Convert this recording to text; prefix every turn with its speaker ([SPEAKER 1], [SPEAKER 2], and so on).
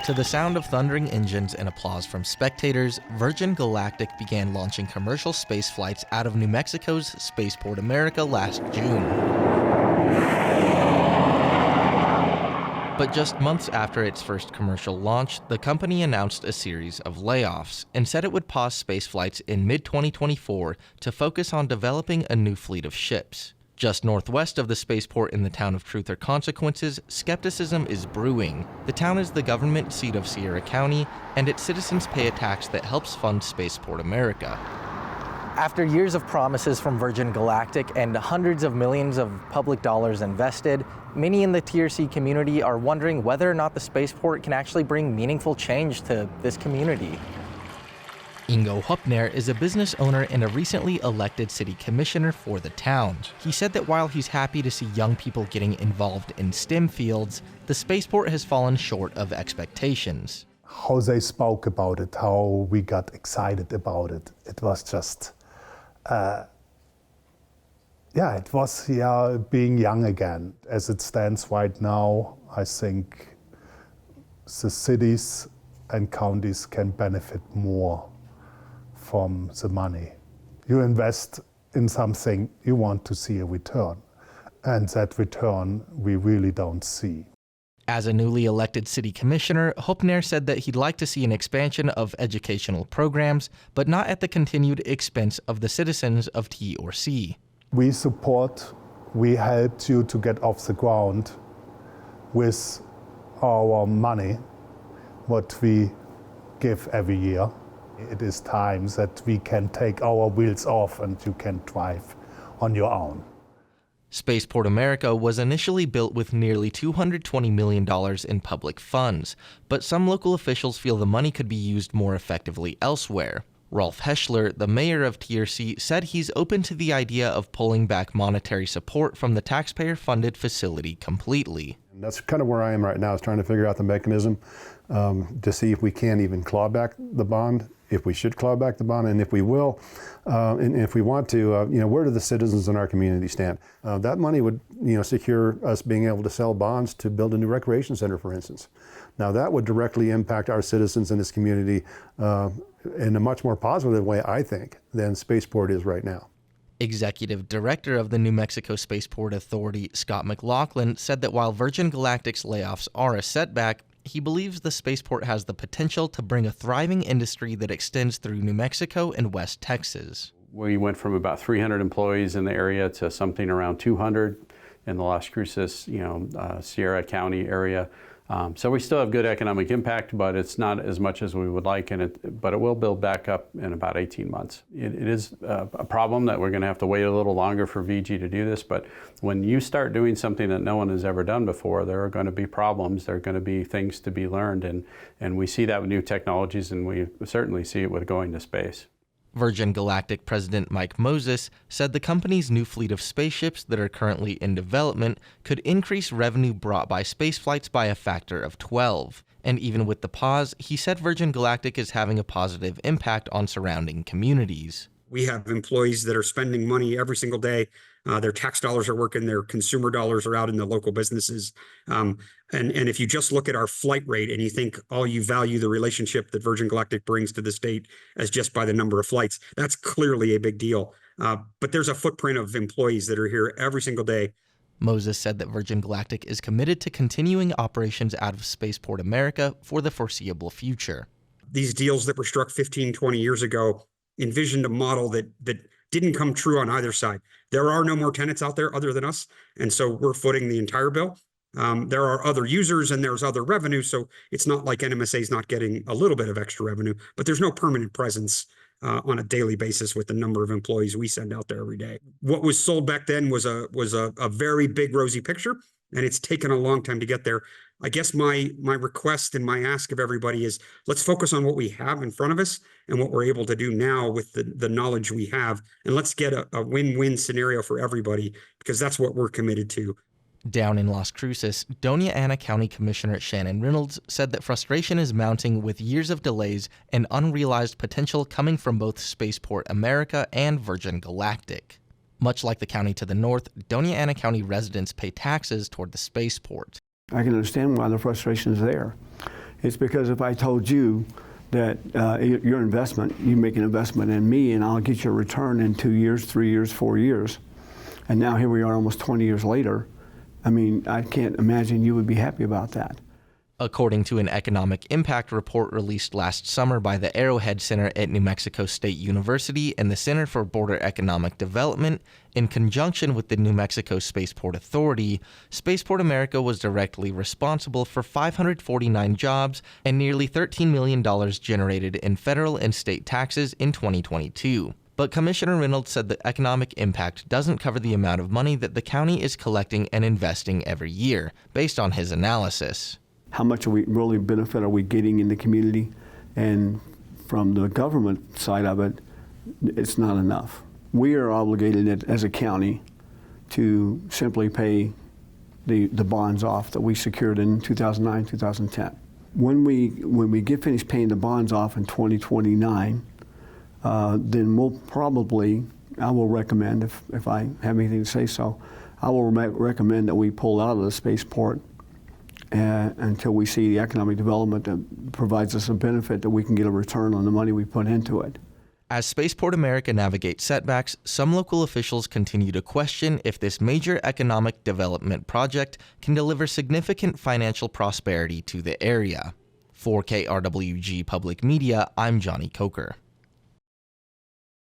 [SPEAKER 1] To the sound of thundering engines and applause from spectators, Virgin Galactic began launching commercial space flights out of New Mexico's Spaceport America last June. But just months after its first commercial launch, the company announced a series of layoffs and said it would pause space flights in mid-2024 to focus on developing a new fleet of ships. Just northwest of the spaceport in the town of Truth or Consequences, skepticism is brewing. The town is the government seat of Sierra County, and its citizens pay a tax that helps fund Spaceport America. After years of promises from Virgin Galactic and hundreds of millions of public dollars invested, many in the TRC community are wondering whether or not the spaceport can actually bring meaningful change to this community. Ingo Hopner is a business owner and a recently elected city commissioner for the town. He said that while he's happy to see young people getting involved in STEM fields, the spaceport has fallen short of expectations.
[SPEAKER 2] How they spoke about it, how we got excited about it, it was just, it was being young again. As it stands right now, I think the cities and counties can benefit more from the money. You invest in something, you want to see a return, and that return we really don't see. As a newly elected city commissioner, Hopner said that he'd like to see an expansion of educational programs, but not at the continued expense of the citizens of TRC. We support, we helped you to get off the ground with our money, what we give every year. It is time that we can take our wheels off and you can drive on your own. Spaceport America was initially built with nearly $220 million in public funds, but some local officials feel the money could be used more effectively elsewhere. Rolf Heschler, the mayor of TRC, said he's open to the idea of pulling back monetary support from the taxpayer-funded facility completely.
[SPEAKER 3] And that's kind of where I am right now, is trying to figure out the mechanism to see if we can even claw back the bond, if we should claw back the bond, and if we will, and if we want to, where do the citizens in our community stand? That money would, secure us being able to sell bonds to build a new recreation center, for instance. Now that would directly impact our citizens in this community in a much more positive way, I think, than Spaceport is right now.
[SPEAKER 1] Executive Director of the New Mexico Spaceport Authority, Scott McLaughlin, said that while Virgin Galactic's layoffs are a setback, he believes the spaceport has the potential to bring a thriving industry that extends through New Mexico and West Texas.
[SPEAKER 4] We went from about 300 employees in the area to something around 200 in the Las Cruces, Sierra County area. So we still have good economic impact, but it's not as much as we would like, but it will build back up in about 18 months. It is a problem that we're going to have to wait a little longer for VG to do this, but when you start doing something that no one has ever done before, there are going to be problems, there are going to be things to be learned, and we see that with new technologies, and we certainly see it with going to space.
[SPEAKER 1] Virgin Galactic President Mike Moses said the company's new fleet of spaceships that are currently in development could increase revenue brought by spaceflights by a factor of 12. And even with the pause, he said Virgin Galactic is having a positive impact on surrounding communities.
[SPEAKER 5] We have employees that are spending money every single day. Their tax dollars are working, their consumer dollars are out in the local businesses. And if you just look at our flight rate and you think, you value the relationship that Virgin Galactic brings to the state as just by the number of flights, that's clearly a big deal. But there's a footprint of employees that are here every single day.
[SPEAKER 1] Moses said that Virgin Galactic is committed to continuing operations out of Spaceport America for the foreseeable future.
[SPEAKER 5] These deals that were struck 15, 20 years ago envisioned a model that didn't come true on either side. There are no more tenants out there other than us, and so we're footing the entire bill. There are other users and there's other revenue, so it's not like NMSA is not getting a little bit of extra revenue, but there's no permanent presence on a daily basis with the number of employees we send out there every day. What was sold back then was a very big rosy picture, and it's taken a long time to get there. I guess my request and my ask of everybody is, let's focus on what we have in front of us and what we're able to do now with the knowledge we have, and let's get a win-win scenario for everybody, because that's what we're committed to.
[SPEAKER 1] Down in Las Cruces, Doña Ana County Commissioner Shannon Reynolds said that frustration is mounting with years of delays and unrealized potential coming from both Spaceport America and Virgin Galactic. Much like the county to the north, Doña Ana County residents pay taxes toward the spaceport.
[SPEAKER 6] I can understand why the frustration is there. It's because if I told you that your investment, you make an investment in me and I'll get you a return in 2 years, 3 years, 4 years, and now here we are almost 20 years later, I mean, I can't imagine you would be happy about that.
[SPEAKER 1] According to an economic impact report released last summer by the Arrowhead Center at New Mexico State University and the Center for Border Economic Development, in conjunction with the New Mexico Spaceport Authority, Spaceport America was directly responsible for 549 jobs and nearly $13 million generated in federal and state taxes in 2022. But Commissioner Reynolds said the economic impact doesn't cover the amount of money that the county is collecting and investing every year, based on his analysis.
[SPEAKER 6] How much really benefit are we getting in the community? And from the government side of it, it's not enough. We are obligated as a county to simply pay the bonds off that we secured in 2009, 2010. When we get finished paying the bonds off in 2029, then we'll probably, I will recommend, if I have anything to say so, I will recommend that we pull out of the spaceport until we see the economic development that provides us a benefit that we can get a return on the money we put into it.
[SPEAKER 1] As Spaceport America navigates setbacks, some local officials continue to question if this major economic development project can deliver significant financial prosperity to the area. For KRWG Public Media, I'm Jonny Coker.